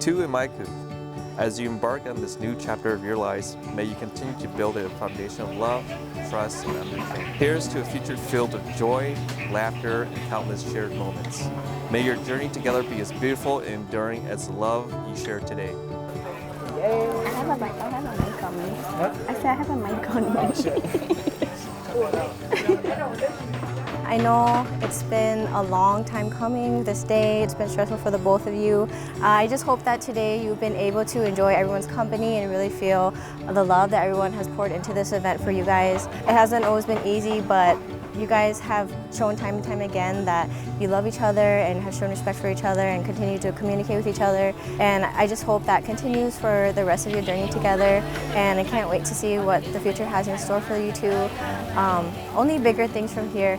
Tou Mai Kou. As you embark on this new chapter of your lives, may you continue to build a foundation of love, trust, and understanding. Here's to a future filled with joy, laughter, and countless shared moments. May your journey together be as beautiful and enduring as the love you share today. I have a mic on me. What? I said I have a mic on me. I know it's been a long time coming, this day. It's been stressful for the both of you. I just hope that today you've been able to enjoy everyone's company and really feel the love that everyone has poured into this event for you guys. It hasn't always been easy, but you guys have shown time and time again that you love each other and have shown respect for each other and continue to communicate with each other. And I just hope that continues for the rest of your journey together. And I can't wait to see what the future has in store for you two. Only bigger things from here.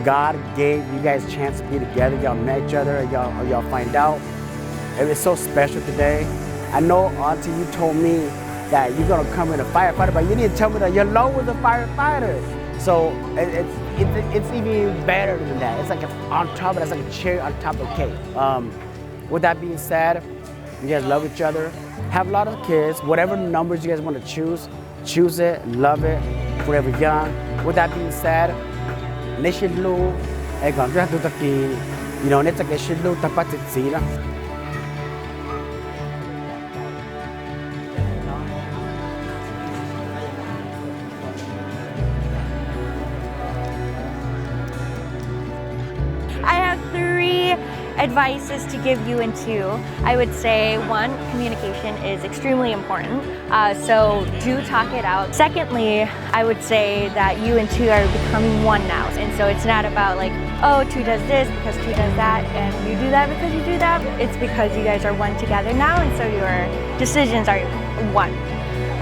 God gave you guys a chance to be together. Y'all met each other, y'all find out. It was so special today. I know Auntie, you told me that you're gonna come in a firefighter, but you didn't tell me that your love was a firefighter. So it's even better than that. It's like on top of it, it's like a cherry on top of the cake. With that being said, you guys love each other. Have a lot of kids. Whatever numbers you guys want to choose it, love it, forever young. With that being said, Nishilu, Egon Ratutaki, you know, it's like a shilu tapatitsira. I have 3 advices to give you and Tou. I would say 1, communication is extremely important, so do talk it out. Secondly, I would say that you and Tou are becoming one now, and so it's not about like, oh, Tou does this because Tou does that, and you do that because you do that. It's because you guys are one together now, and so your decisions are one.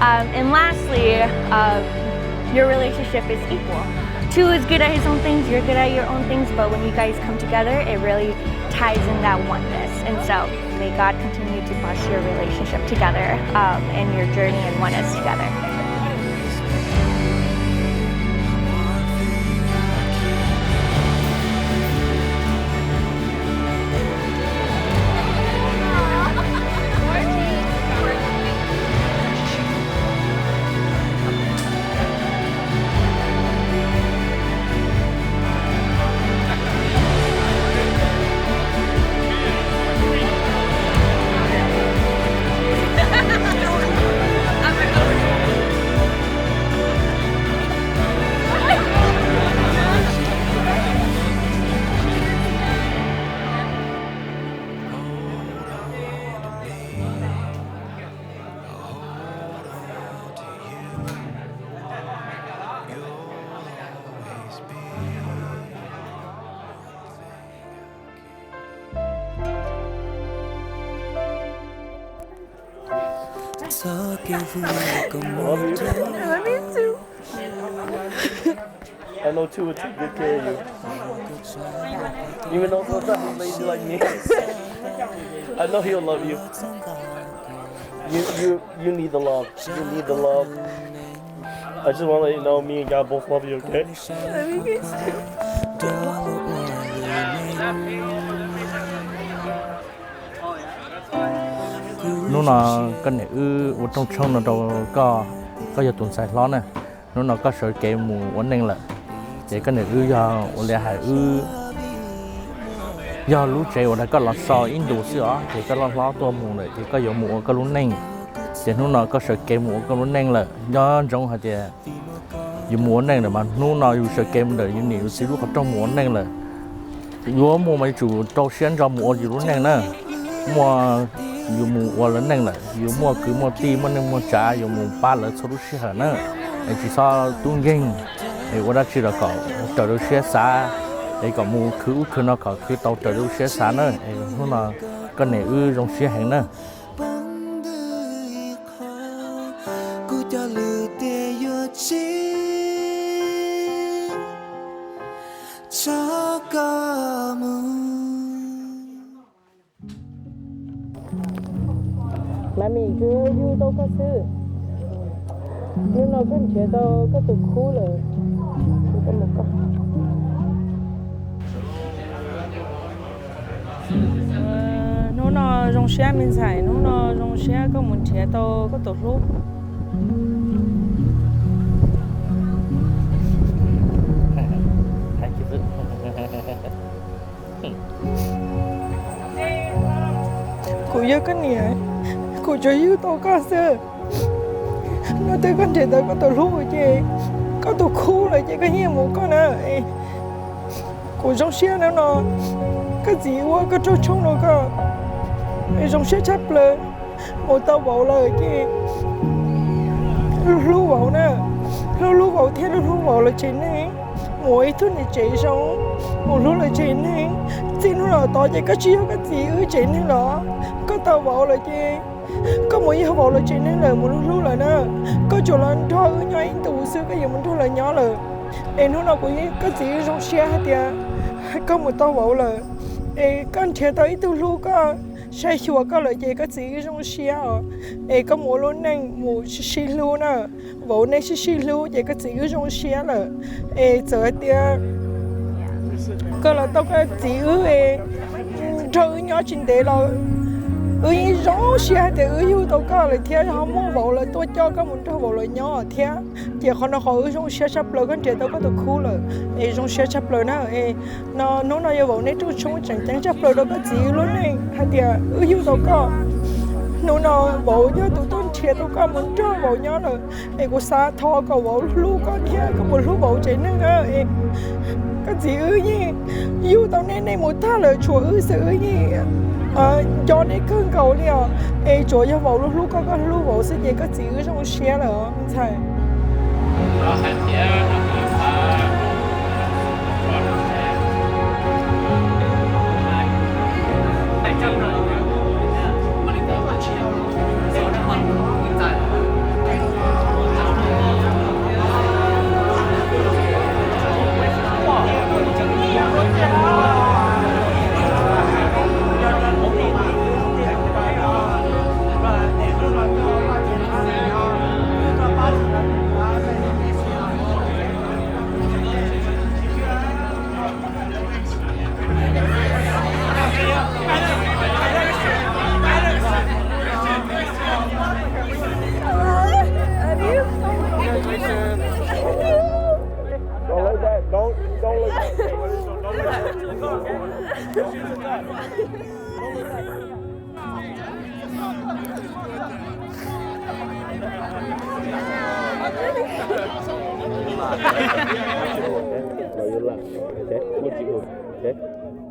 And lastly, your relationship is equal. Tou is good at his own things, you're good at your own things, but when you guys come together, it really ties in that oneness. And so may God continue to bless your relationship together and your journey and oneness together. I love you. I love you too. I know Tou will take good care of you. Even though sometimes he's lazy like me. I know he'll love you. You need the love. You need the love. I just want to let you know me and God both love you, okay? I love you too. Nó là cái này ở trong trong nó đâu có giờ tuần sai lắm nè, nó có sợi kẹo mù ổn định lại, để cái này giờ ở lại giờ lú chạy ở đây có là sò in đồ sữa, thì có là ló tua mù này, thì có giờ mù có lú neng, thì nó có sợi kẹo mù có lú neng lại, do trong hạt thì dù mù neng là mà nó dù sợi kẹo là dù nhiều xíu có trong mù neng là, dù mù mấy chủ trâu xiên cho mù dù lú neng nè, mua dù mù lớn neng là dù mua cứ mua ti mua trả dù mù ba lỡ số lúc xí hở nữa chỉ so tung kinh thì qua đó chỉ là có trở được xí xa thì có mù cứ nó có cứ tàu trở được xí xa nữa thì nó là cái này trong xí hàng nữa. nhà mình cứ yêu đâu có sự nhưng nó vẫn chế đâu có tụ khu rồi có một con nó rong xe mình xài nó rong xe có muốn chế đâu có tụ lúc cô yêu cái này cô cho yêu tôi có sự nó tới con trẻ tới có tôi lúc rồi chị có tôi khu rồi chị có nhiều một con nữa cô trong xe nó cái gì quá cái trâu trông nó có trong xe chấp lên một tàu bảo lời chị lưu bảo nè lưu bảo theo lưu bảo là chị này mỗi thứ này chị sống một lúc là chị này xin nó là tao chị có chiếu cái gì ở chị này đó có tàu bảo là chị có một yêu bảo là chị này là một lúc là nè có chỗ là thôi nhỏ anh tụ xưa cái gì mình thôi là nhỏ là em nó nào cũng có gì trong xe hết tiệt có một tàu bảo là con trẻ tới từ lúc có sai chùa có lợi gì có gì trong xe có một lúc này một xí lưu nè bảo này xí lưu gì có gì trong xe là giờ tiệt có là tao có gì trời nhỏ chính đề là giống xe thì yêu tao có là thế không muốn bảo là tôi cho các mình cho bảo là nhỏ thế chỉ còn nó hỏi giống xe sắp lời con trẻ tao có được khu là giống xe sắp lời nó yêu bảo này tôi sống chẳng sắp lời đâu có gì luôn này hay thì yêu tao có nó bảo nhớ tụi tôi trẻ tao có mình cho bảo nhỏ là có xa thò có bảo lu con thế có một lu bảo chạy nữa cái gì yêu tao nên này một tháng là chúa sự cho nên cơn cầu liền chỗ yêu bảo lúc có lúc bảo sẽ gì cái gì trong xe là phải Lo yo la, ¿sí?